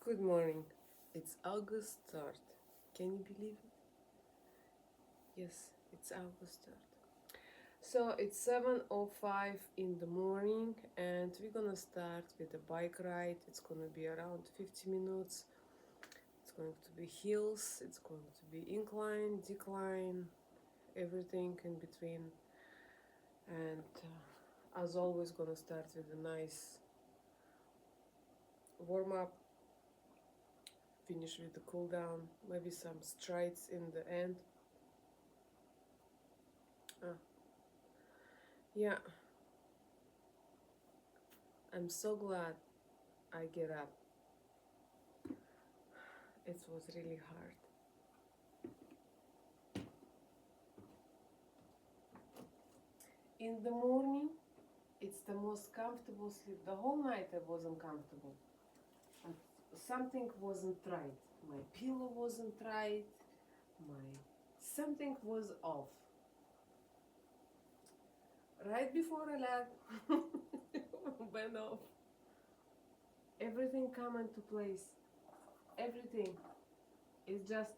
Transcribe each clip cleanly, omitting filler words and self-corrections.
Good morning. It's August 3rd. Can you believe it? Yes, it's August 3rd. So it's 7:05 in the morning and we're gonna start with a bike ride. It's gonna be around 50 minutes. It's going to be hills, it's going to be incline, decline, everything in between. And as always, gonna start with a nice warm up, finish with the cool down, maybe some strides in the end. Yeah, I'm so glad I get up. It was really hard. In the morning, it's the most comfortable sleep. The whole night I wasn't comfortable. And something wasn't right. My pillow wasn't right. Something was off. Right before I left, went off. Everything come into place. Everything. It's just.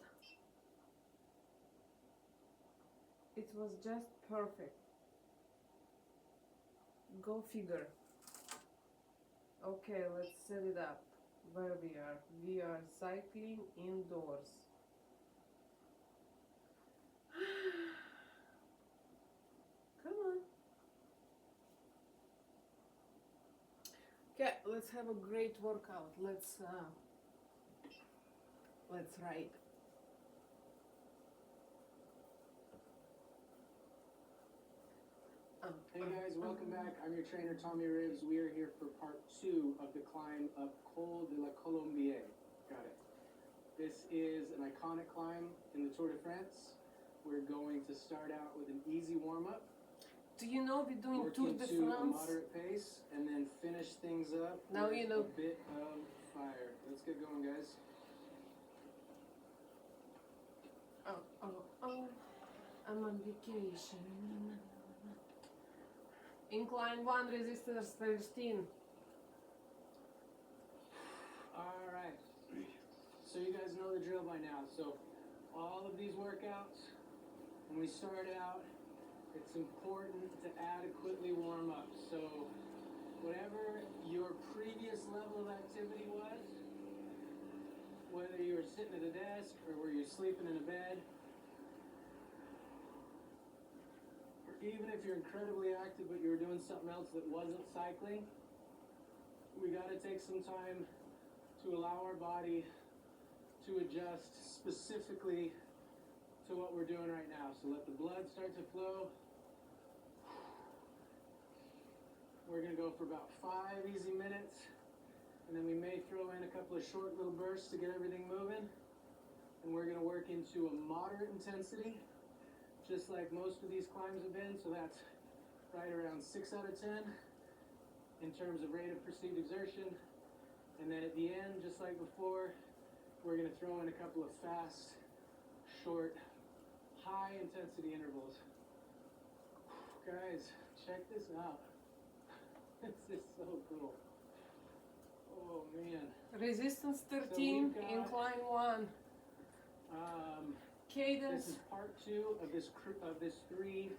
It was just perfect. Go figure. Okay, let's set it up. Where we are? We are cycling indoors. Come on. Okay, let's have a great workout. Let's ride. Hey guys, welcome back. I'm your trainer Tommy Ribs. We are here for part 2 of the climb up Col de la Colombier. Got it. This is an iconic climb in the Tour de France. We're going to start out with an easy warm-up. Do you know we're doing work Tour de into a France? moderate pace, and then finish things up Now with you know. a bit of fire. Let's get going, guys. Oh, I'm on vacation. Incline 1, resistance 13. Alright, so you guys know the drill by now. So all of these workouts, when we start out, it's important to adequately warm up. So whatever your previous level of activity was, whether you were sitting at a desk or were you sleeping in a bed, or even if you're incredibly active but you were doing something else that wasn't cycling, we got to take some time to allow our body to adjust specifically to what we're doing right now. So let the blood start to flow. We're going to go for about 5 easy minutes, and then we may throw in a couple of short little bursts to get everything moving. And we're going to work into a moderate intensity, just like most of these climbs have been. So that's right around 6 out of 10 in terms of rate of perceived exertion. And then at the end, just like before, we're going to throw in a couple of fast, short, high intensity intervals. Guys, check this out. This is so cool. Oh man. Resistance So 13, we've got, incline 1. Cadence this is part 2 of this 3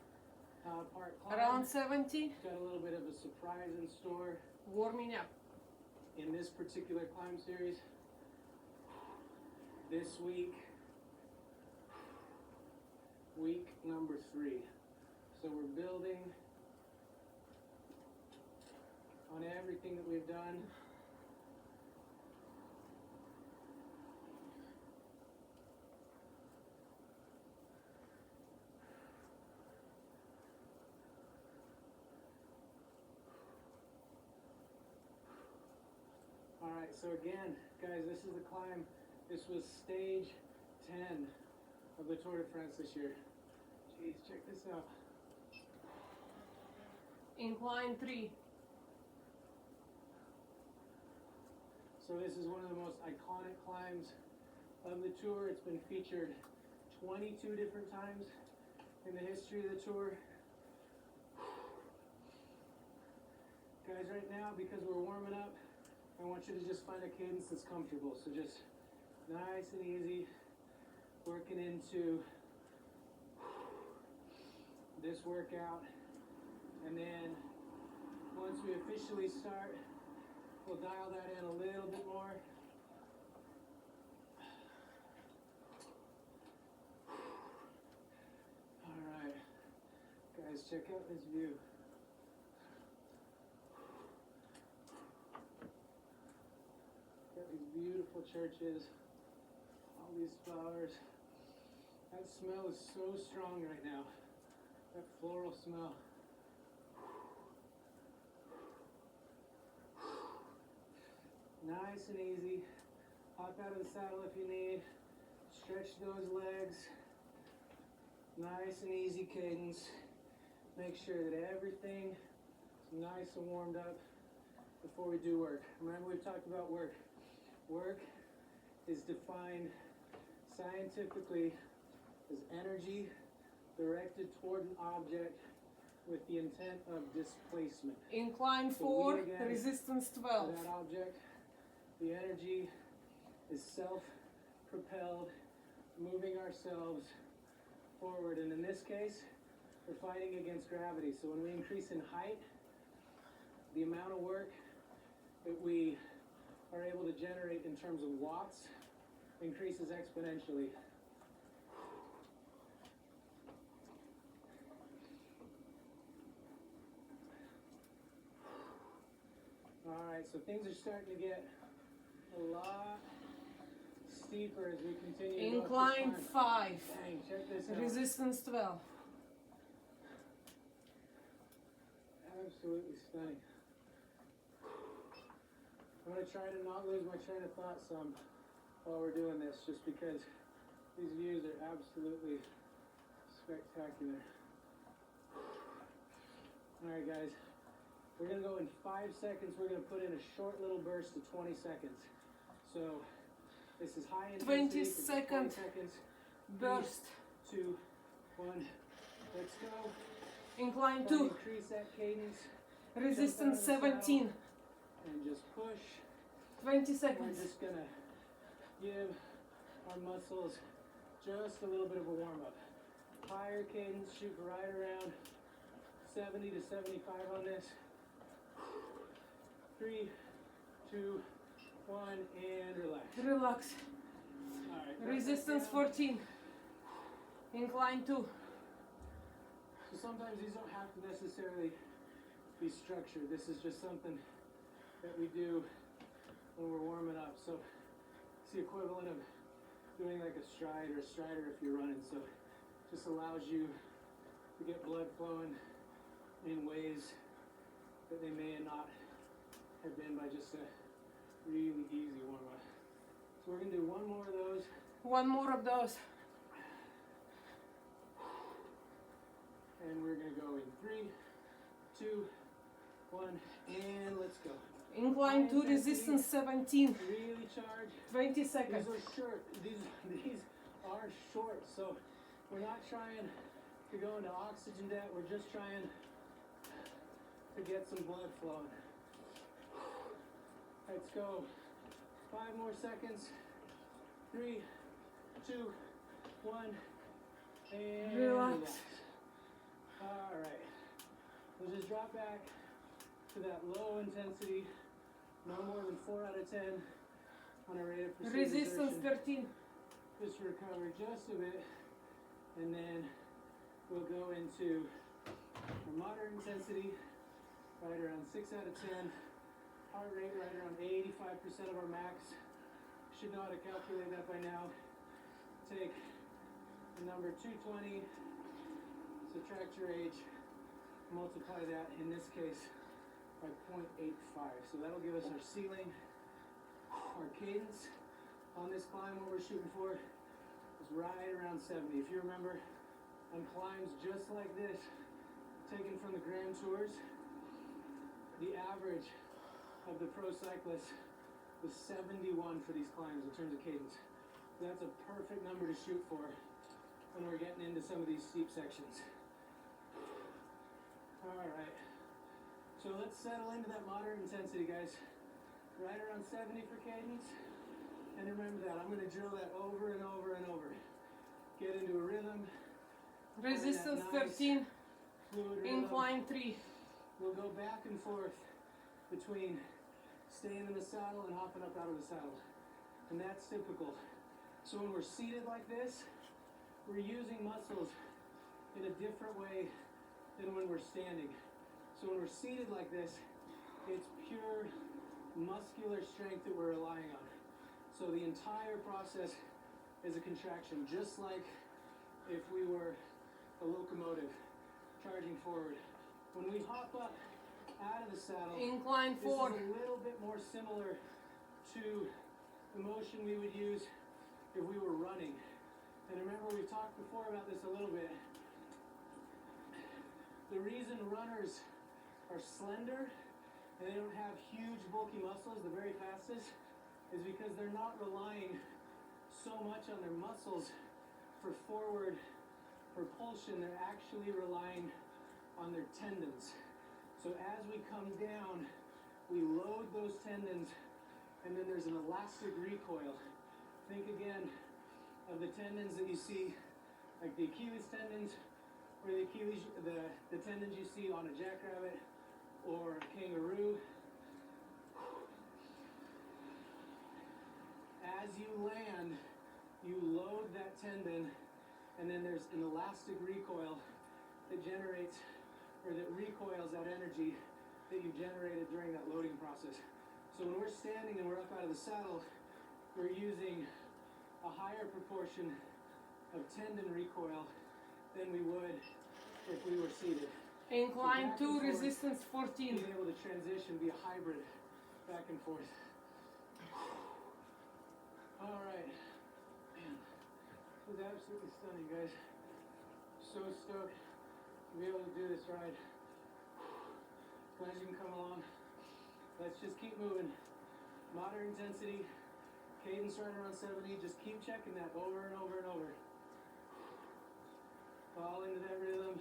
part climb. around 70. Got a little bit of a surprise in store Warming up. in this particular climb series. This week number 3. So we're building on everything that we've done. Alright, so again, guys, this is the climb. This was stage 10 of the Tour de France this year. Jeez, check this out. Incline 3. So this is one of the most iconic climbs of the Tour. It's been featured 22 different times in the history of the Tour. Guys, right now, because we're warming up, I want you to just find a cadence that's comfortable. So just nice and easy, working into this workout. And then once we officially start, we'll dial that in a little bit more. All right, guys, check out this view. Got these beautiful churches, all these flowers. That smell is so strong right now. That floral smell. Nice and easy. Hop out of the saddle if you need. Stretch those legs. Nice and easy cadence. Make sure that everything is nice and warmed up before we do work. Remember, we've talked about work. Work is defined scientifically as energy directed toward an object with the intent of displacement. Incline So 4, we again, resistance For 12. that object, the energy is self-propelled, moving ourselves forward. And in this case, we're fighting against gravity. So when we increase in height, the amount of work that we are able to generate in terms of watts increases exponentially. All right, so things are starting to get a lot steeper as we continue to go up Incline this 5, climb. Dang, check this out. resistance 12. Absolutely stunning. I'm going to try to not lose my train of thought some while we're doing this, just because these views are absolutely spectacular. All right, guys. We're going to go in 5 seconds. We're going to put in a short little burst of 20 seconds. So this is high intensity. 20 second 20 seconds. burst. 3, 2, 1. Let's go. Incline Try 2, to increase that cadence. resistance Jump out of the 17. saddle and just push. 20 We're seconds. just going to give our muscles just a little bit of a warm-up. Higher cadence, shoot right around 70 to 75 on this. 3, 2, 1, and relax. Relax. All right. Resistance down. 14. Incline 2. So sometimes these don't have to necessarily be structured. This is just something that we do when we're warming up. So it's the equivalent of doing like a stride or a strider if you're running. So it just allows you to get blood flowing in ways that they may not have been by just a really easy warm up. So we're gonna do one more of those. One more of those. And we're gonna go in 3, 2, 1, and let's go. Incline 2, resistance 17. Really charge. 20 seconds. These are short. These are short. So we're not trying to go into oxygen debt. We're just trying to get some blood flowing. Let's go. 5 more seconds. 3, 2, 1, and Relax. All right. We'll just drop back to that low intensity. No more than 4 out of 10 on a rate of pursuit Resistance exertion. 13. Just recover just a bit, and then we'll go into our moderate intensity, right around 6 out of 10. Heart rate right around 85% of our max. Should know how to calculate that by now. Take the number 220, subtract your age, multiply that, in this case, by 0.85. So that'll give us our ceiling. Our cadence on this climb, what we're shooting for, is right around 70. If you remember, on climbs just like this, taken from the Grand Tours, the average of the pro cyclists was 71 for these climbs in terms of cadence. So that's a perfect number to shoot for when we're getting into some of these steep sections. All right. So let's settle into that moderate intensity, guys. right around 70 for cadence. And remember that, I'm gonna drill that over and over and over. Get into a rhythm. Resistance nice 13, fluid rhythm. incline 3. We'll go back and forth between staying in the saddle and hopping up out of the saddle. And that's typical. So when we're seated like this, we're using muscles in a different way than when we're standing. So when we're seated like this, it's pure muscular strength that we're relying on. So the entire process is a contraction, just like if we were a locomotive charging forward. When we hop up out of the saddle, Incline this 4. is a little bit more similar to the motion we would use if we were running. And remember, we've talked before about this a little bit. The reason runners are slender and they don't have huge bulky muscles the very fastest is because they're not relying so much on their muscles for forward propulsion. They're actually relying on their tendons. So as we come down, we load those tendons, and then there's an elastic recoil. Think again of the tendons that you see, like the Achilles tendons, or the tendons you see on a jackrabbit or a kangaroo. As you land, you load that tendon, and then there's an elastic recoil that generates, or that recoils that energy that you generated during that loading process. So when we're standing and we're up out of the saddle, we're using a higher proportion of tendon recoil than we would if we were seated. Incline So 2, back and forth, resistance 14. being able to transition, be a hybrid, back and forth. All right, man, this was absolutely stunning, guys. So stoked to be able to do this ride. Glad you can come along. Let's just keep moving. Moderate intensity, cadence right around 70. Just keep checking that over and over and over. Fall into that rhythm.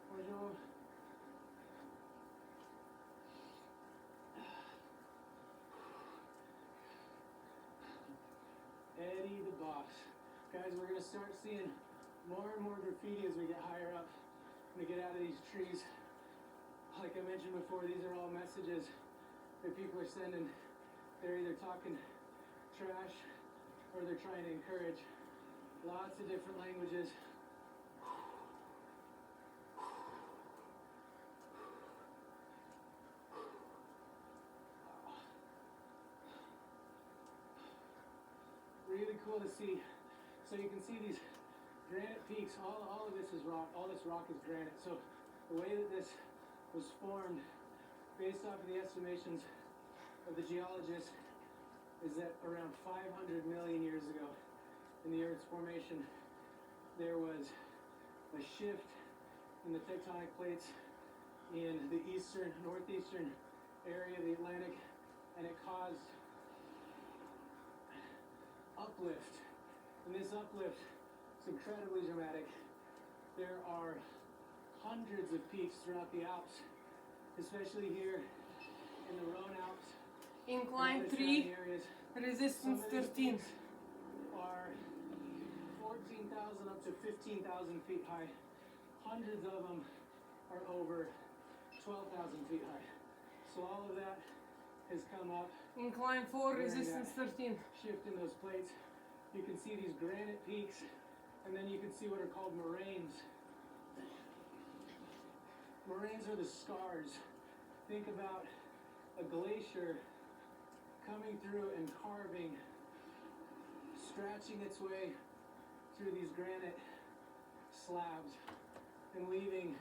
More job. Eddie the Boss. Guys, we're gonna start seeing more and more graffiti as we get higher up. When we get out of these trees. Like I mentioned before, these are all messages that people are sending. They're either talking trash or they're trying to encourage. Lots of different languages. Really cool to see. So you can see these granite peaks. All of this is rock. All this rock is granite. So the way that this was formed, based off of the estimations of the geologists, is that around 500 million years ago, in the Earth's formation, there was a shift in the tectonic plates in the northeastern area of the Atlantic, and it caused uplift. And this uplift is incredibly dramatic. There are hundreds of peaks throughout the Alps, especially here in the Rhone Alps. Incline and other 3, surrounding areas. resistance Some of these 13. peaks are 14,000 up to 15,000 feet high. Hundreds of them are over 12,000 feet high. So all of that has come up. Incline 4, During resistance that 13. shift in those plates. You can see these granite peaks, and then you can see what are called moraines. Moraines are the scars. Think about a glacier coming through and carving, scratching its way through these granite slabs and leaving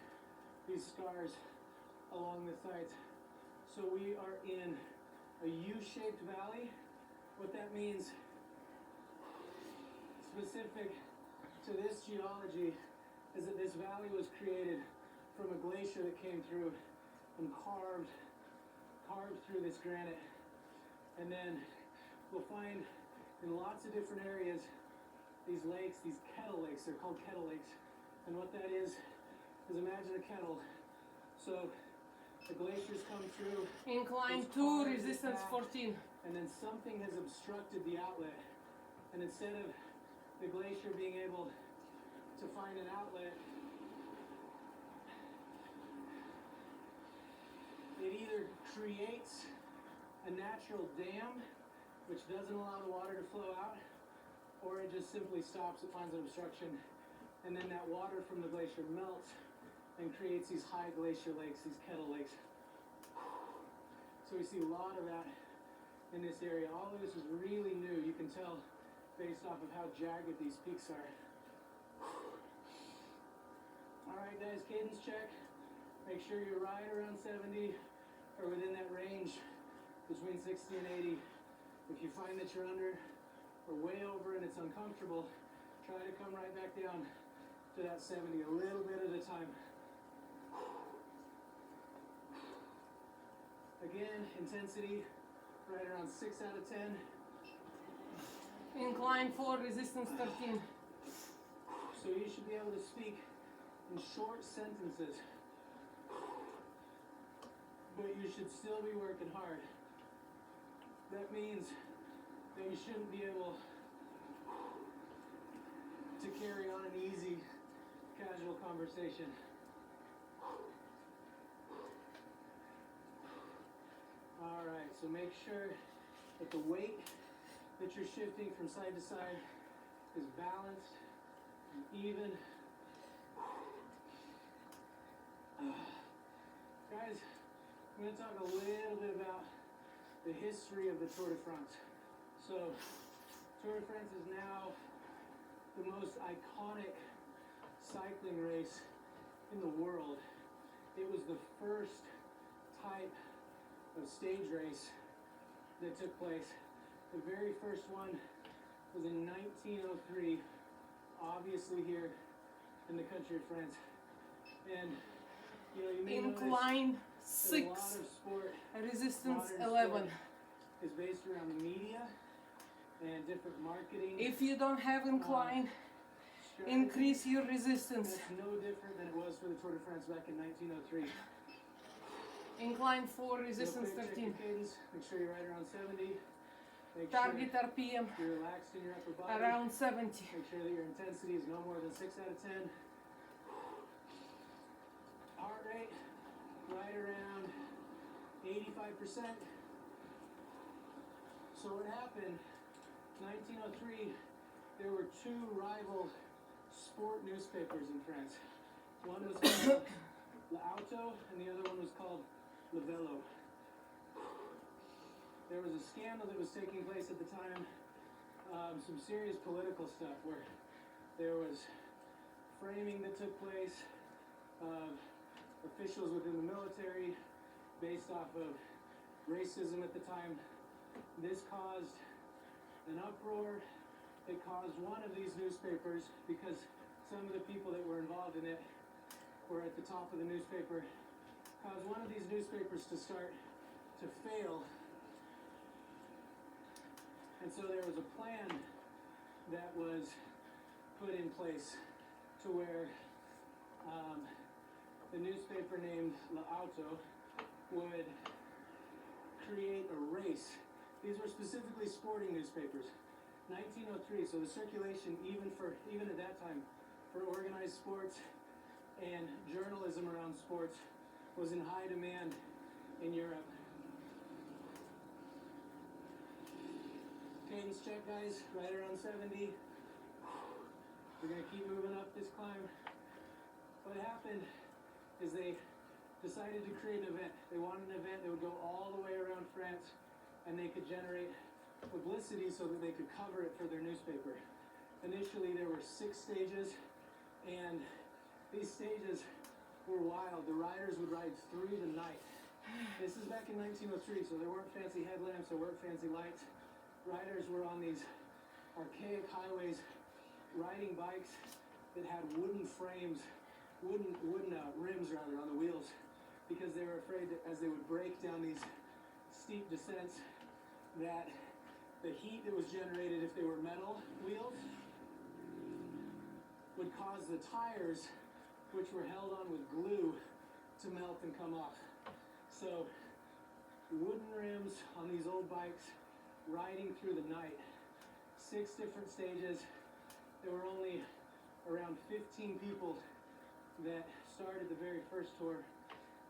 these scars along the sides. So we are in a U-shaped valley. What that means, specific to this geology, is that this valley was created from a glacier that came through and carved through this granite. And then we'll find in lots of different areas these lakes, these kettle lakes. They're called kettle lakes. And what that is imagine a kettle. So the glaciers come through, Incline It's 2, hard, resistance it's 14. and then something has obstructed the outlet. And instead of the glacier being able to find an outlet, it either creates a natural dam, which doesn't allow the water to flow out, or it just simply stops, it finds an obstruction, and then that water from the glacier melts and creates these high glacier lakes, these kettle lakes. So we see a lot of that in this area. All of this is really new. You can tell based off of how jagged these peaks are. All right, guys, cadence check. Make sure you're right around 70 or within that range between 60 and 80. If you find that you're under or way over and it's uncomfortable, try to come right back down to that 70 a little bit at a time. Again, intensity right around 6 out of 10. Incline 4, resistance 13. So you should be able to speak in short sentences, but you should still be working hard. That means that you shouldn't be able to carry on an easy, casual conversation. All right, so make sure that the weight that you're shifting from side to side is balanced and even. Guys, I'm going to talk a little bit about the history of the Tour de France. So, Tour de France is now the most iconic cycling race in the world. It was the first type of stage race that took place. The very first one was in 1903, obviously here in the country of France. And you know, you may Incline notice that a 6, lot of sport, resistance modern 11. sport, is based around the media and different marketing. If you don't have incline, strategies. increase your resistance. That's no different than it was for the Tour de France back in 1903. Incline 4, resistance Real quick, check 13. your cadence. Make sure you're right around 70. Make Target sure RPM you're relaxed in your upper body. around 70. Make sure that your intensity is no more than 6 out of 10. Heart rate right around 85%. So what happened, 1903, there were two rival sport newspapers in France. One was called L'Auto and the other one was called Le Vélo. There was a scandal that was taking place at the time, some serious political stuff where there was framing that took place of officials within the military based off of racism at the time. This caused an uproar. It caused one of these newspapers, because some of the people that were involved in it were at the top of the newspaper, caused one of these newspapers to start to fail. And so there was a plan that was put in place to where the newspaper named L'Auto would create a race. These were specifically sporting newspapers. 1903, so the circulation even at that time for organized sports and journalism around sports was in high demand in Europe. Cadence check, guys, right around 70. We're gonna keep moving up this climb. What happened is they decided to create an event. They wanted an event that would go all the way around France and they could generate publicity so that they could cover it for their newspaper. Initially there were 6 stages, and these stages were wild. The riders would ride through the night. This is back in 1903, so there weren't fancy headlamps, there weren't fancy lights. Riders were on these archaic highways riding bikes that had wooden frames, wooden rims rather, on the wheels, because they were afraid that as they would break down these steep descents, that the heat that was generated if they were metal wheels would cause the tires, which were held on with glue, to melt and come off. So wooden rims on these old bikes, riding through the night. 6 different stages. There were only around 15 people that started the very first tour,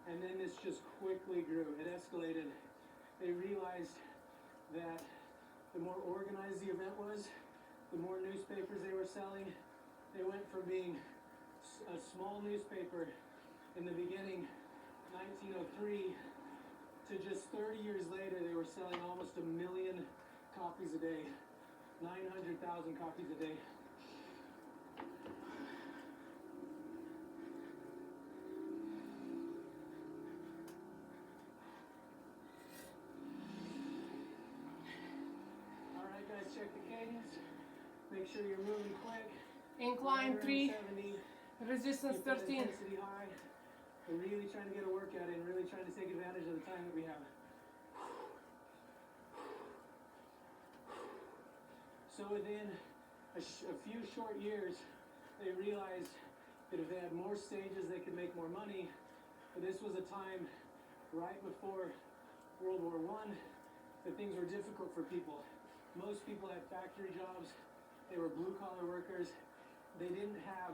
and then this just quickly grew. It escalated. They realized that the more organized the event was, the more newspapers they were selling. They went from being a small newspaper in the beginning, 1903, to just 30 years later, they were selling almost 1 million copies a day, 900,000 copies a day. All right, guys, check the cadence. Make sure you're moving quick. Incline 3, 70. resistance Keep that 13. intensity high. We're really trying to get a workout in, really trying to take advantage of the time that we have. So within a few short years, they realized that if they had more stages, they could make more money. But this was a time right before World War I that things were difficult for people. Most people had factory jobs. They were blue-collar workers. They didn't have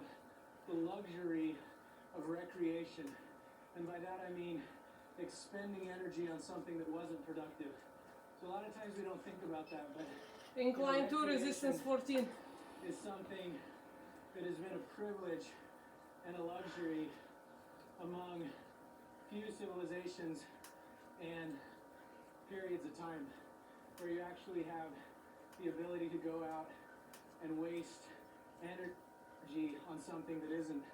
the luxury of recreation. And by that I mean expending energy on something that wasn't productive. So a lot of times we don't think about that, but Incline 2, resistance 14. is something that has been a privilege and a luxury among few civilizations and periods of time where you actually have the ability to go out and waste energy on something that isn't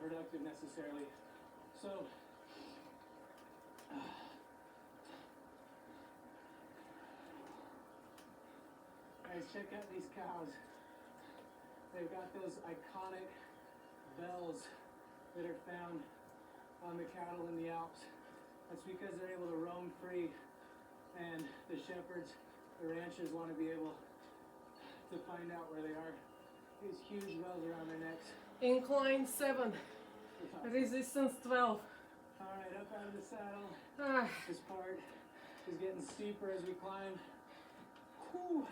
productive necessarily. So guys, check out these cows. They've got those iconic bells that are found on the cattle in the Alps. That's because they're able to roam free, and the shepherds, the ranchers, want to be able to find out where they are. These huge bells around their necks. Incline 7, resistance 12. Alright, up out of the saddle. Ah, This part is getting steeper as we climb. Whew.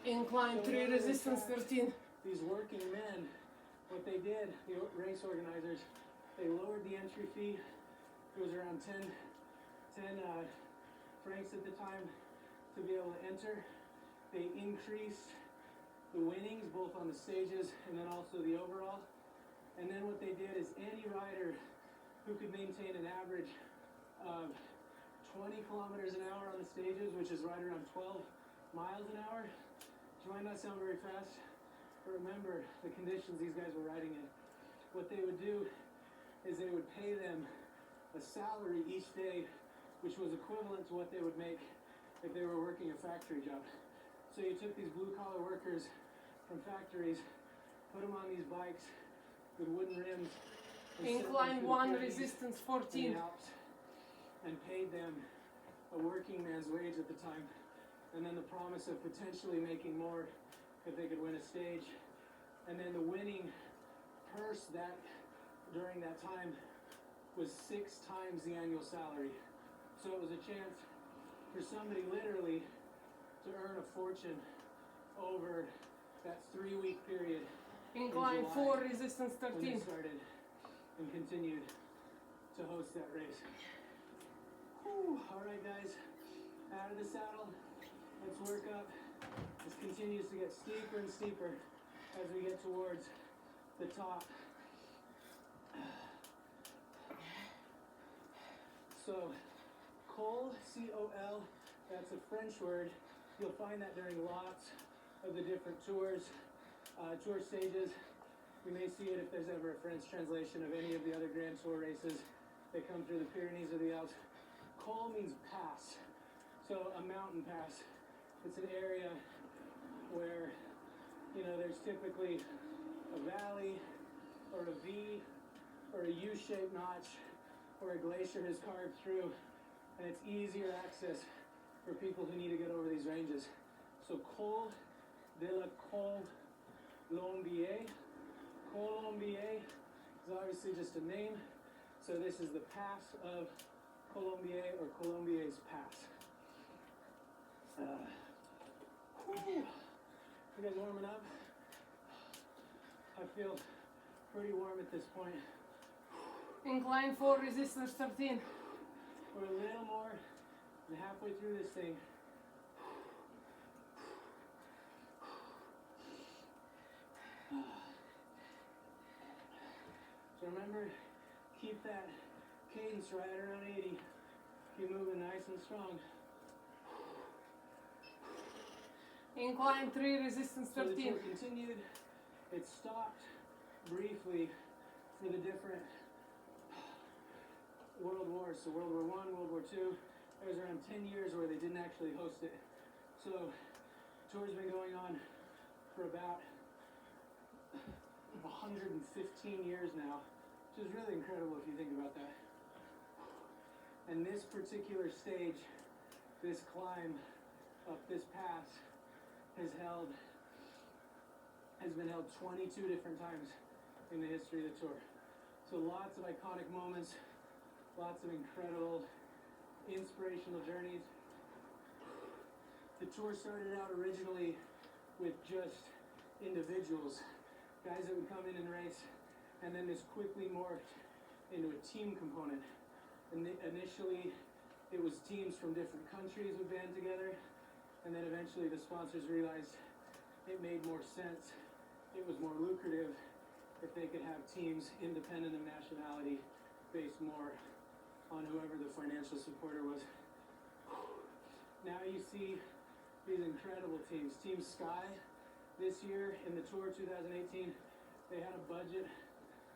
incline 3, resistance 13. These working men, what they did, the race organizers, they lowered the entry fee. It was around 10 francs at the time to be able to enter. They increased the winnings both on the stages and then also the overall. And then what they did is any rider who could maintain an average of 20 kilometers an hour on the stages, which is right around 12 miles an hour, which might not sound very fast, but remember the conditions these guys were riding in. What they would do is they would pay them a salary each day, which was equivalent to what they would make if they were working a factory job. So you took these blue-collar workers from factories, put them on these bikes with wooden rims, and sent them Incline through the 1, Pyrenees resistance and 14. the Alps, and paid them a working man's wage at the time, and then the promise of potentially making more if they could win a stage. And then the winning purse that during that time was 6 times the annual salary. So it was a chance for somebody literally to earn a fortune over that 3-week period Incline July, 4, resistance when they 13. started and continued to host that race. Whew. All right, guys, out of the saddle. Let's work up. This continues to get steeper and steeper as we get towards the top. So, col, C-O-L, that's a French word. You'll find that during lots of the different tours, tour stages. You may see it if there's ever a French translation of any of the other Grand Tour races that come through the Pyrenees or the Alps. Col means pass, so a mountain pass. It's an area where, there's typically a valley or a V or a U-shaped notch or a glacier has carved through, and it's easier access for people who need to get over these ranges. So Col de la Colombier. Colombier is obviously just a name. So this is the pass of Colombier, or Colombier's pass. You guys warming up? I feel pretty warm at this point. Incline 4, resistance 13. We're a little more than halfway through this thing. So remember, keep that cadence right around 80. Keep moving nice and strong. Incline 3, resistance So the 13. tour continued. It stopped briefly for the different world wars. So World War I, World War II. There was around 10 years where they didn't actually host it. So the tour's been going on for about 115 years now, which is really incredible if you think about that. And this particular stage, this climb up this pass, has been held 22 different times in the history of the tour. So lots of iconic moments, lots of incredible, inspirational journeys. The tour started out originally with just individuals, guys that would come in and race, and then this quickly morphed into a team component. And initially, it was teams from different countries would band together, and then eventually the sponsors realized it made more sense, it was more lucrative if they could have teams independent of nationality, based more on whoever the financial supporter was. Now you see these incredible teams. Team Sky, this year in the Tour 2018, they had a budget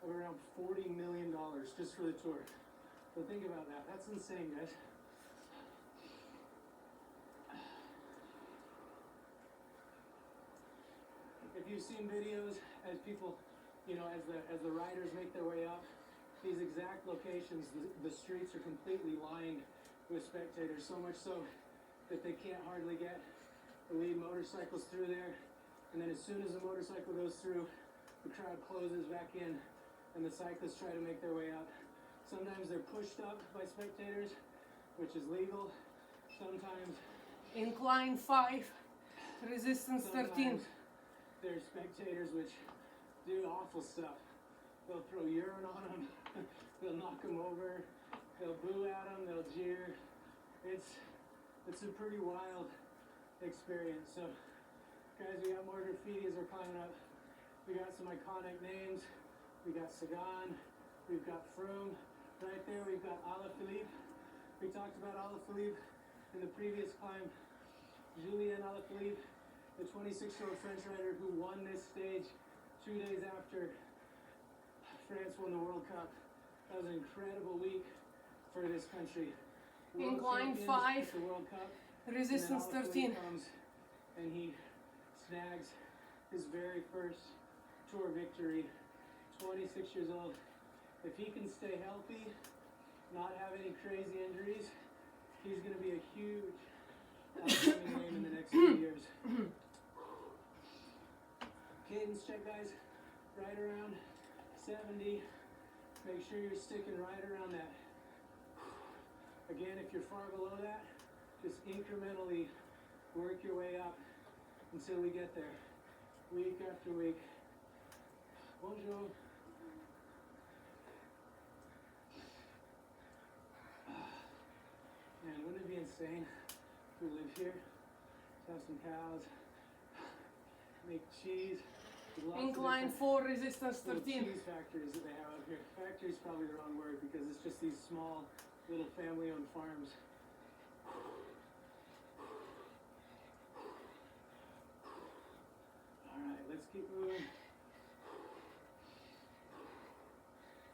of around $40 million just for the tour. So think about that. That's insane, guys. If you've seen videos as people, as the riders make their way up, these exact locations, the streets are completely lined with spectators, so much so that they can't hardly get the lead motorcycles through there. And then as soon as the motorcycle goes through, the crowd closes back in and the cyclists try to make their way up. Sometimes they're pushed up by spectators, which is legal. Sometimes Incline 5, resistance 13. sometimes there's spectators which do awful stuff. They'll throw urine on them, they'll knock them over, they'll boo at them, they'll jeer. It's a pretty wild experience. So guys, we got more graffiti as we're climbing up. We got some iconic names. We got Sagan, we've got Froome. Right there we've got Alaphilippe. We talked about Alaphilippe in the previous climb. Julien Alaphilippe, the 26-year-old French rider who won this stage 2 days after France won the World Cup. That was an incredible week for this country. Incline 5, at the World Cup, resistance and then 13. Alaphilippe comes and he snags his very first tour victory. 26 years old. If he can stay healthy, not have any crazy injuries, he's going to be a huge upcoming name in the next few years. Cadence check, guys. Right around 70. Make sure you're sticking right around that. Again, if you're far below that, just incrementally work your way up until we get there. Week after week. Bonjour. Man, wouldn't it be insane if we lived here? Have some cows, make cheese. There's lots of Incline different 4, resistance little 13. cheese factories that they have up here. Factory is probably the wrong word because it's just these small little family-owned farms. All right, let's keep moving.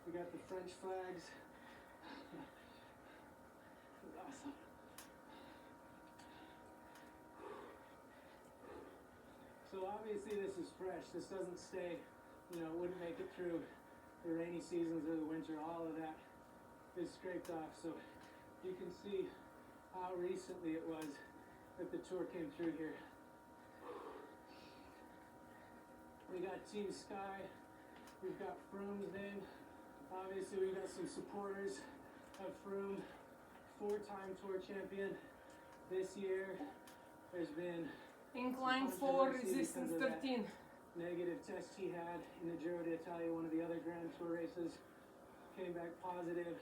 We got the French flags. Awesome. So obviously this is fresh. This doesn't stay, it wouldn't make it through the rainy seasons or the winter. All of that is scraped off. So you can see how recently it was that the tour came through here. We got Team Sky, we've got Froome's name. Obviously, we've got some supporters of Froome, 4-time tour champion. This year, there's been Incline some 4, controversy resistance because of that 13. negative test he had in the Giro d'Italia, one of the other Grand Tour races. Came back positive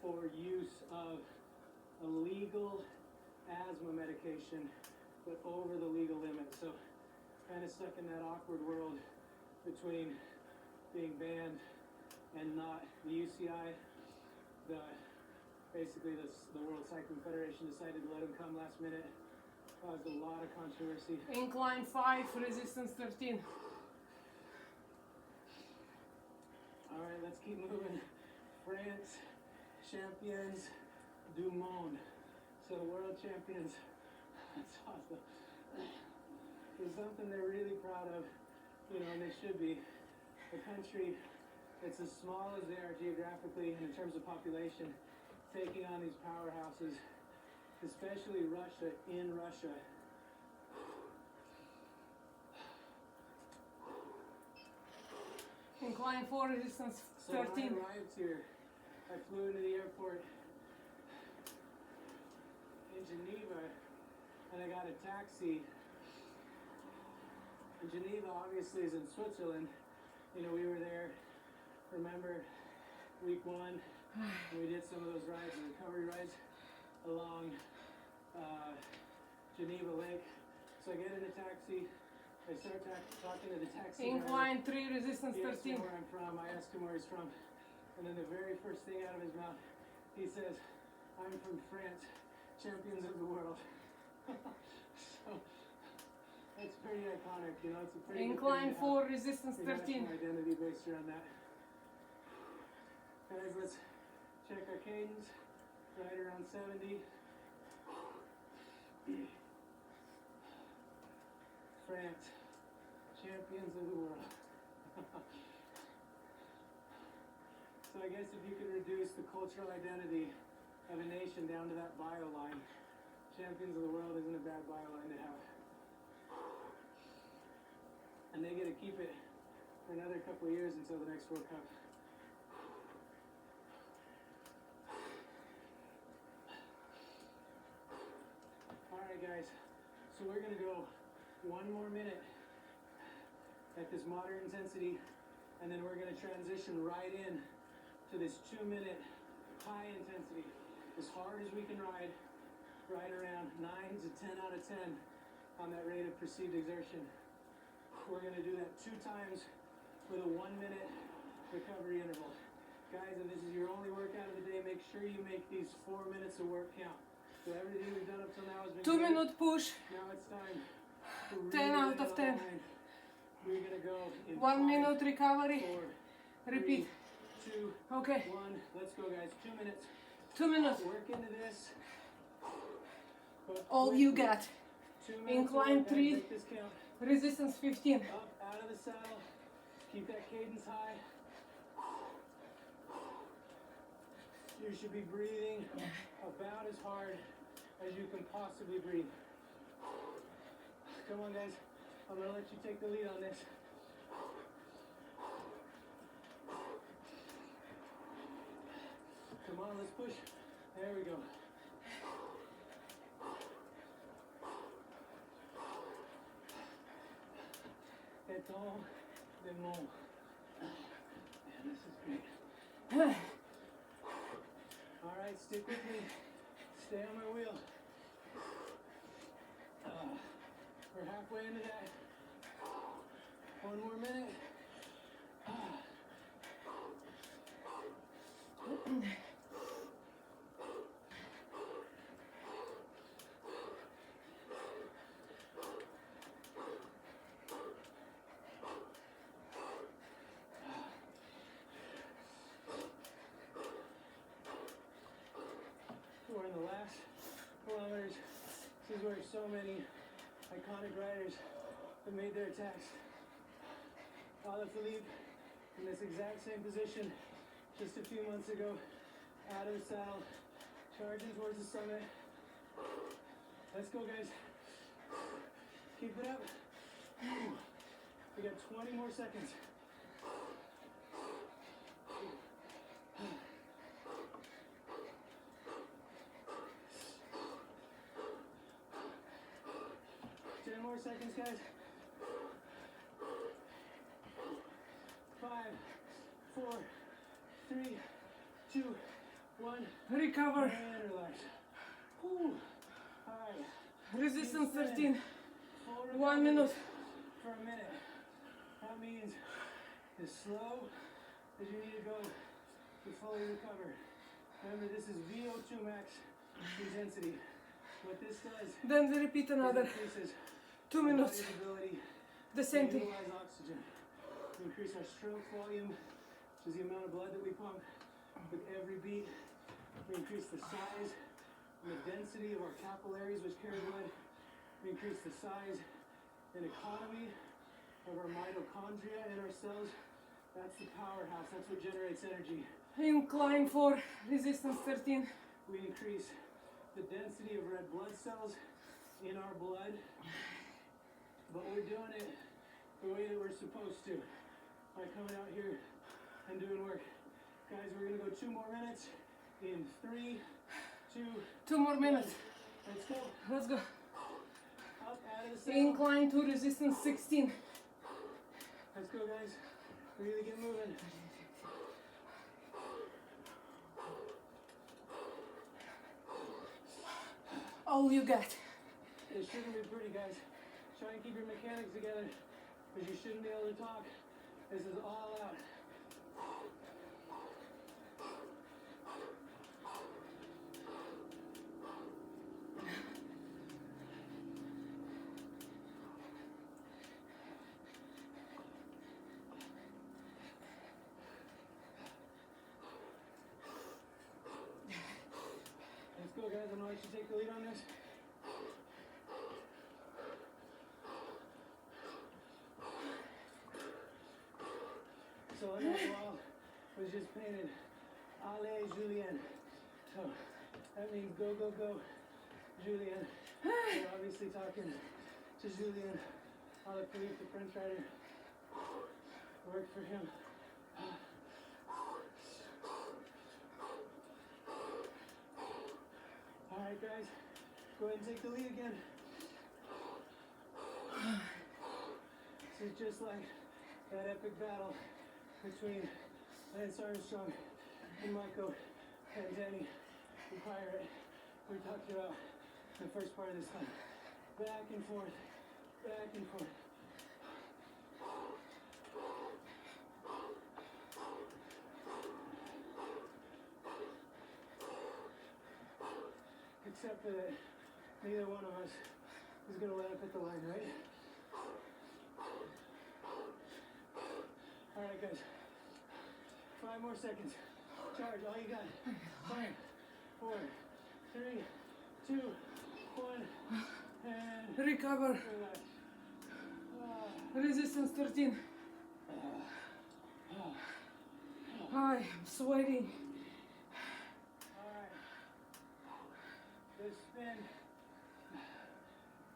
for use of a legal asthma medication, but over the legal limit. So kind of stuck in that awkward world between being banned and not. The UCI, basically the World Cycling Federation decided to let him come last minute. Caused a lot of controversy. Incline 5, resistance 13. All right, let's keep moving. France, champions du monde. So world champions. That's awesome. It's something they're really proud of, you know, and they should be. A country that's as small as they are geographically and in terms of population, taking on these powerhouses, especially Russia, in Russia. Incline 4, resistance So when 13. I arrived here, I flew into the airport in Geneva and I got a taxi. And Geneva obviously is in Switzerland. You know, we were there, remember, week 1, and we did some of those rides, the recovery rides, along Geneva Lake. So I get in a taxi, I start talking to the taxi driver. Incline 3, resistance He asked me 13. where I'm from, I asked him where he's from, and then the very first thing out of his mouth, he says, I'm from France, champions of the world. So, that's pretty iconic, you know, it's a pretty Incline good thing to 4, resistance have a 13. national identity based around that. Guys, let's check our cadence, right around 70. France, champions of the world. So I guess if you could reduce the cultural identity of a nation down to that bio line, champions of the world isn't a bad bio line to have. And they get to keep it for another couple of years until the next World Cup. Alright guys, so we're gonna go 1 more minute at this moderate intensity, and then we're gonna transition right in to this 2-minute high intensity. As hard as we can ride, right around 9 to 10 out of 10 on that rate of perceived exertion. We're gonna do that 2 times with a 1-minute recovery interval. Guys, if this is your only workout of the day, make sure you make these 4 minutes of work count. So everything we've done up till now has been 2-minute push, Now it's time to 10 really out lay of it on 10. the line. We're gonna go in 1 5, minute recovery, 4, repeat. 3, 2, Okay, 1. Let's go, guys. 2 minutes. 2 minutes, Work into this. But all you quickly. got. 2 minutes. Incline away, guys. 3. Make this count. Resistance 15. Up, out of the saddle. Keep that cadence high. You should be breathing about as hard as you can possibly breathe. Come on, guys. I'm gonna let you take the lead on this. Come on, let's push. There we go. Étends les mains. Man, this is great. All right, stick with me. Stay on my wheel. We're halfway into that. 1 more minute. We're in the last kilometers. This is where so many iconic riders have made their attacks. Alaphilippe in this exact same position just a few months ago, out of the saddle, Charging towards the summit. Let's go, guys. Keep it up. We got 20 more seconds. 10 more seconds, guys. 5, 4, 3, 2, 1. Recover. And relax. Whew. All right. Resistance 13. Full 1 recovery minute. for a minute. That means as slow as you need to go to fully recover. Remember, this is VO2 max intensity. What this does Then we repeat is another increases 2 our minutes. body's ability The to same thing. utilize oxygen. We increase our stroke volume, which is the amount of blood that we pump with every beat. We increase the size and the density of our capillaries, which carry blood. We increase the size and economy of our mitochondria in our cells. That's the powerhouse. That's what generates energy. Incline for resistance 13. We increase the density of red blood cells in our blood. But we're doing it the way that we're supposed to, by coming out here and doing work. Guys, we're gonna go 2 more minutes in 3, 2, 2 more minutes. let's go. Let's go. Up, out of the saddle. Incline to resistance 16. Let's go, guys. Really get moving. All you got. It shouldn't be pretty, guys. Try and keep your mechanics together, because you shouldn't be able to talk. This is all out. Let's go, guys. I'm gonna let you take the lead on this. So on that wall was just painted Allez Julien. So that means go, go, go, Julien. We're obviously talking to Julien Alaphilippe, the French rider. Worked for him. All right, guys, go ahead and take the lead again. This is just like that epic battle between Lance Armstrong and Marco Pantani, the pirate we talked about in the first part of this time. Back and forth, back and forth. Except for that, neither one of us is gonna let up at the line, right? All right, guys. 5 more seconds. Charge, all you got. 5, 4, 3, 2, 1, and Recover. relax. Resistance 13. I'm sweating. All right. Just spin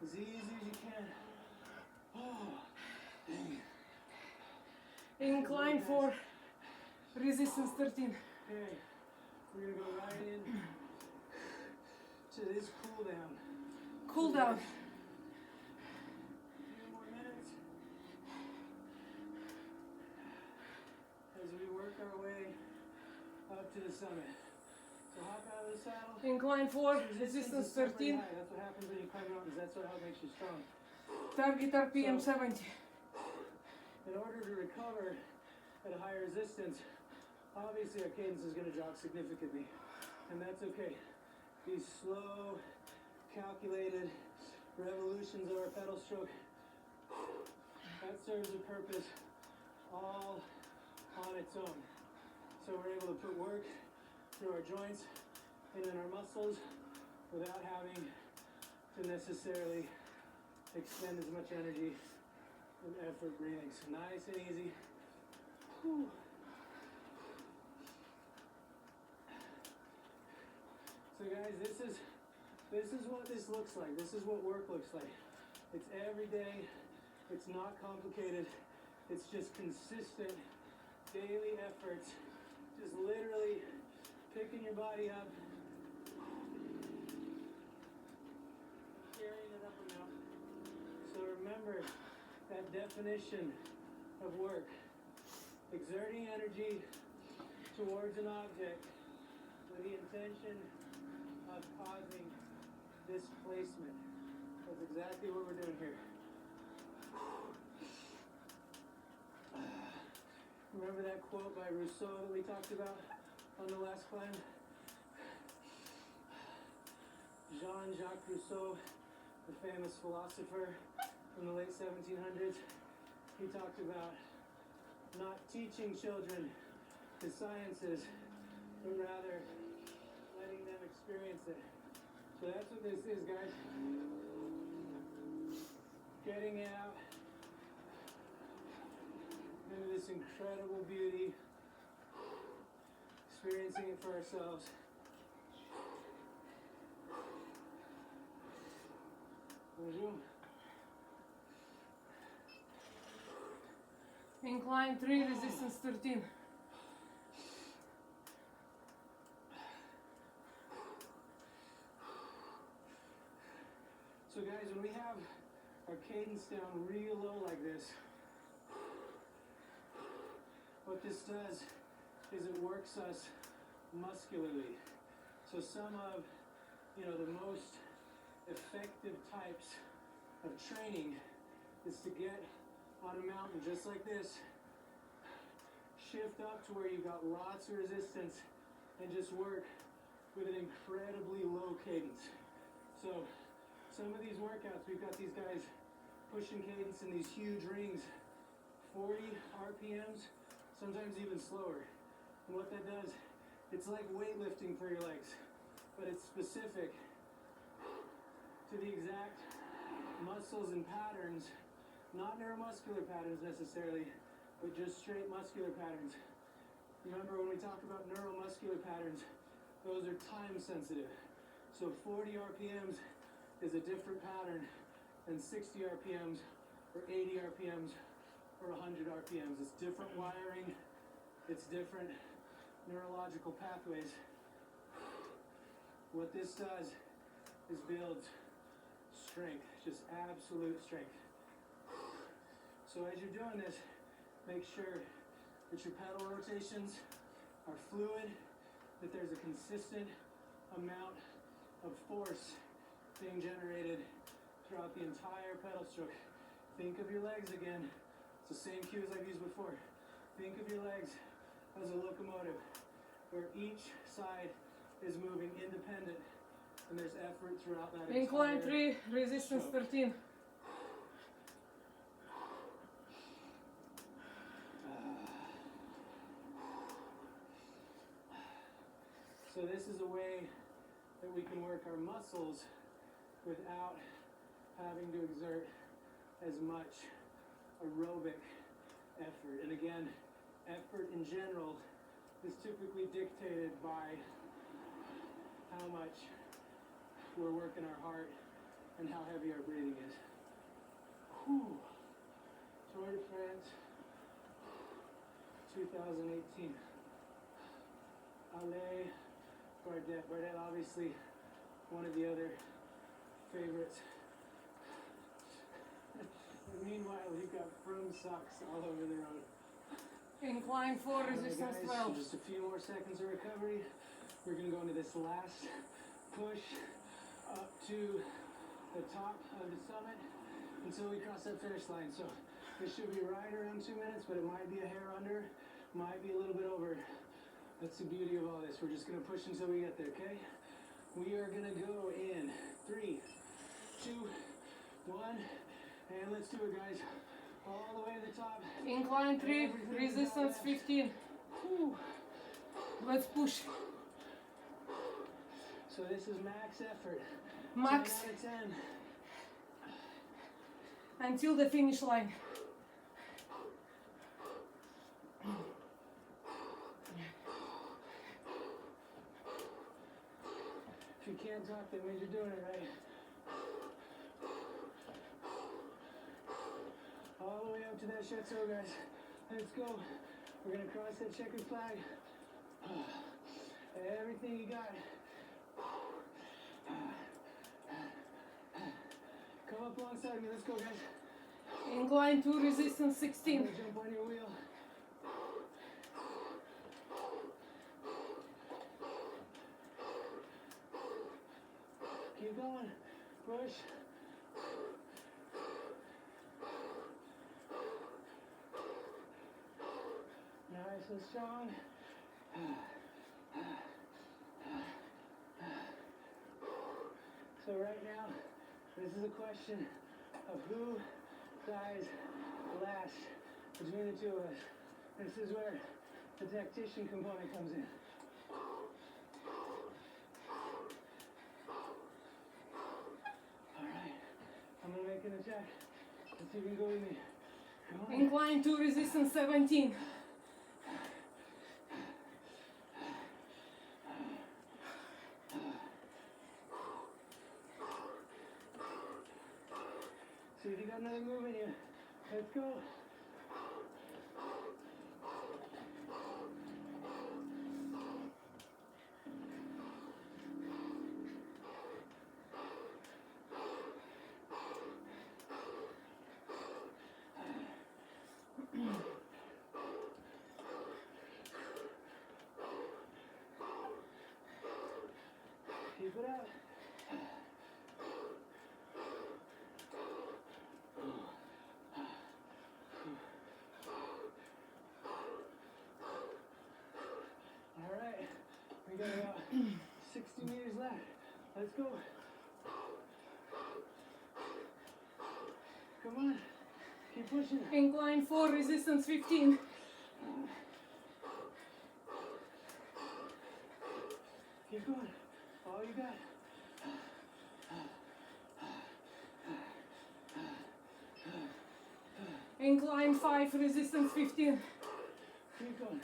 as easy as you can. Oh, dang it. Incline for resistance 13. Okay, we're gonna go right in to this cool down. Cool down. A few more minutes as we work our way up to the summit. So hop out of the saddle. Incline for Resistance resistance is super 13. high. That's what happens when you climb mountains. That's what makes you strong. Target RPM 70. In order to recover at a higher resistance, obviously our cadence is going to drop significantly, and that's okay. These slow, calculated revolutions of our pedal stroke, that serves a purpose all on its own. So we're able to put work through our joints and in our muscles without having to necessarily expend as much energy and effort breathing. So nice and easy. Whew. So guys, this is what this looks like. This is what work looks like. It's every day. It's not complicated. It's just consistent daily efforts. Just literally picking your body up, carrying it up a mountain. So remember that definition of work. Exerting energy towards an object with the intention of causing displacement. That's exactly what we're doing here. Remember that quote by Rousseau that we talked about on the last climb? Jean-Jacques Rousseau, the famous philosopher from the late 1700s, he talked about not teaching children the sciences, but rather letting them experience it. So that's what this is, guys. Getting it out into this incredible beauty, experiencing it for ourselves. Bonjour. Incline 3, resistance 13. So guys, when we have our cadence down real low like this, what this does is it works us muscularly. So some of, the most effective types of training is to get on a mountain just like this, shift up to where you've got lots of resistance, and just work with an incredibly low cadence. So some of these workouts, we've got these guys pushing cadence in these huge rings, 40 RPMs, sometimes even slower. And what that does, it's like weightlifting for your legs, but it's specific to the exact muscles and patterns, not neuromuscular patterns necessarily, but just straight muscular patterns. Remember, when we talk about neuromuscular patterns, those are time sensitive. So 40 RPMs is a different pattern than 60 RPMs or 80 RPMs or 100 RPMs. It's different wiring, it's different neurological pathways. What this does is builds strength, just absolute strength. So as you're doing this, make sure that your pedal rotations are fluid, that there's a consistent amount of force being generated throughout the entire pedal stroke. Think of your legs again. It's the same cue as I've used before. Think of your legs as a locomotive where each side is moving independent and there's effort throughout that Incline entire 3, resistance stroke. 13. So this is a way that we can work our muscles without having to exert as much aerobic effort. And again, effort in general is typically dictated by how much we're working our heart and how heavy our breathing is. Whew. Tour de France 2018. Ale Bardet. Bardet, obviously one of the other favorites. Meanwhile, you've got Froome socks all over the road. Incline 4, resistance Guys, 12. just a few more seconds of recovery. We're gonna go into this last push up to the top of the summit until we cross that finish line. So this should be right around 2 minutes, but it might be a hair under, might be a little bit over. That's the beauty of all this. We're just gonna push until we get there, okay? We are gonna go in 3, 2, 1, and let's do it, guys. All the way to the top. Incline 3, Everything resistance about 15. Whew. Let's push. So this is max effort. Max 10 out of 10. until the finish line. If you can't talk, that means you're doing it right. All the way up to that chateau, guys. Let's go. We're gonna cross that checkered flag. Everything you got. Come up alongside me. Let's go, guys. Incline 2, resistance I'm 16. gonna jump on your wheel. Keep going. Push. Nice and strong. So right now, this is a question of who dies last between the two of us. This is where the tactician component comes in. All right, I'm gonna make an attack. Let's see if you can go with me. Come on. Incline 2, resistance 17. See if you got another move in you. Let's go. Keep it up. All right, we got about 60 meters left. Let's go. Come on, keep pushing. Incline 4, resistance 15. Keep going. All you got. Incline 5, resistance 15. Keep going.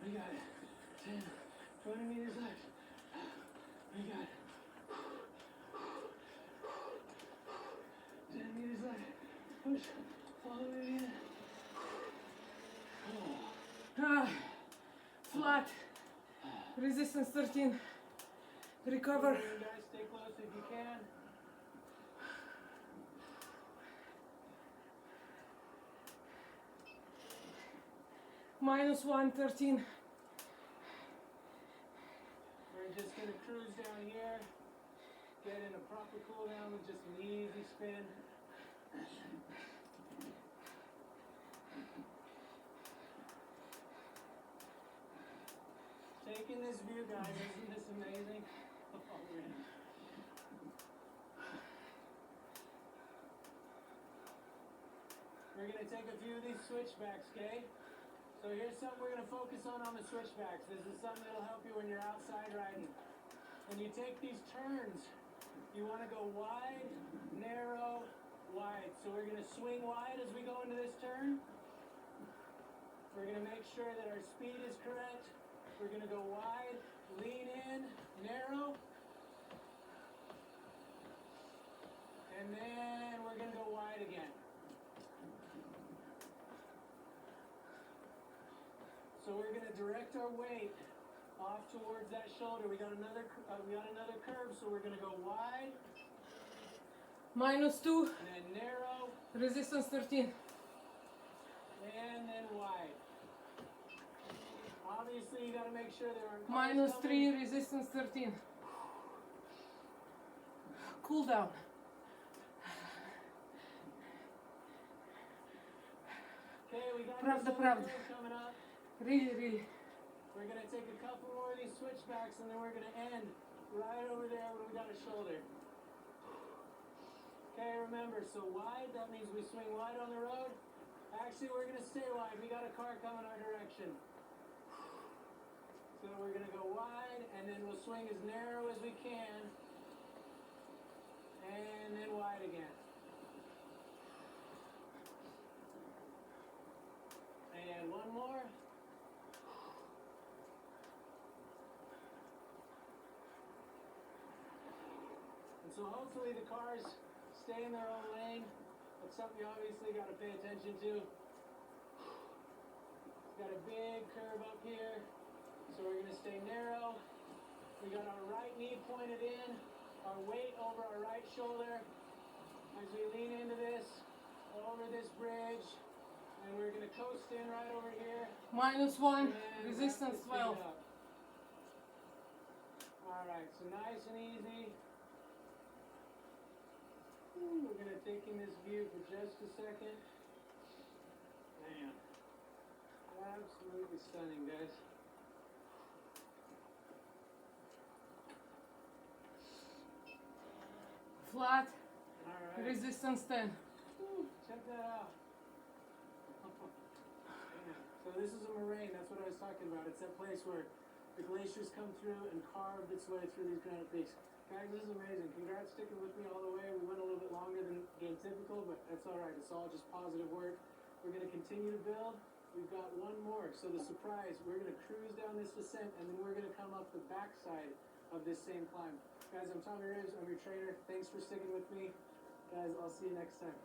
We got it. 10, 20 meters left. We got it. 10 meters left. Push all the way in. Ah, flat. Resistance 13. Recover. You guys stay close if you can. Minus 113. We're just gonna cruise down here, get in a proper cool down with just an easy spin. Taking this view, guys, isn't this amazing? Oh, man. We're gonna take a few of these switchbacks, okay? So here's something we're gonna focus on the switchbacks. This is something that'll help you when you're outside riding. When you take these turns, you wanna go wide, narrow, wide. So we're gonna swing wide as we go into this turn. We're gonna make sure that our speed is correct. We're gonna go wide, lean in, narrow. And then we're gonna go wide again. So we're gonna direct our weight off towards that shoulder. We got another curve, so we're gonna go wide Minus 2. and then narrow Resistance 13. and then wide. Obviously, you gotta make sure there aren't cars Minus coming. 3. Resistance 13. Cool down. Okay, we got Правда, this правда. curve coming up. Really, really. We're gonna take a couple more of these switchbacks, and then we're gonna end right over there when we got a shoulder. Okay, remember, so wide, that means we swing wide on the road. Actually, we're gonna stay wide. We got a car coming our direction. So we're gonna go wide, and then we'll swing as narrow as we can. And then wide again. And one more. so hopefully the cars stay in their own lane. That's something you obviously got to pay attention to. Got a big curve up here, so we're gonna stay narrow. We got our right knee pointed in, our weight over our right shoulder as we lean into this, over this bridge, and we're gonna coast in right over here. -1, and resistance wrap this thing 12. up. All right, so nice and easy. Ooh, we're gonna take in this view for just a second. Man, absolutely stunning, guys. Flat, All right. resistance 10. Woo, check that out. Man. So this is a moraine, that's what I was talking about. It's that place where the glaciers come through and carved its way through these granite peaks. Guys, this is amazing. Congrats sticking with me all the way. We went a little bit longer than typical, but that's all right. It's all just positive work. We're going to continue to build. We've got one more. So the surprise, we're going to cruise down this descent, and then we're going to come up the backside of this same climb. Guys, I'm Tommy Ribs. I'm your trainer. Thanks for sticking with me. Guys, I'll see you next time.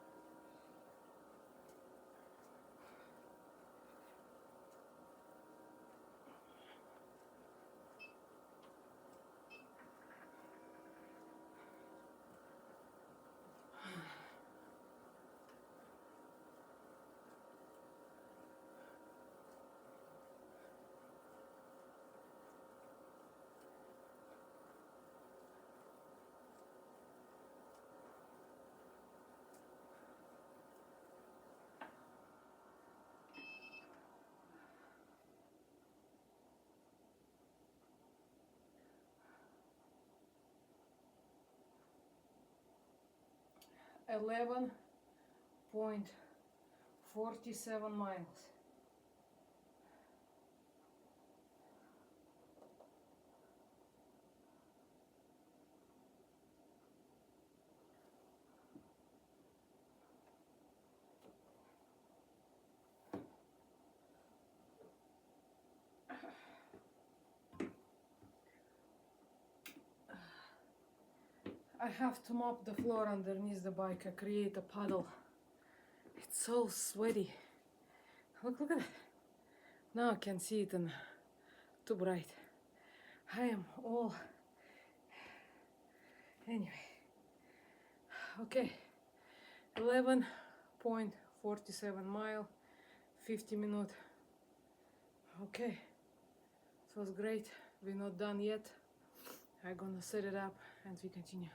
.47 miles. I have to mop the floor underneath the bike. I create a puddle. It's so sweaty. Look at it. Now I can see it and too bright. I am all anyway. Okay, 11.47 mile, 50 minutes. Okay, it was great. We're not done yet. I'm gonna set it up and we continue.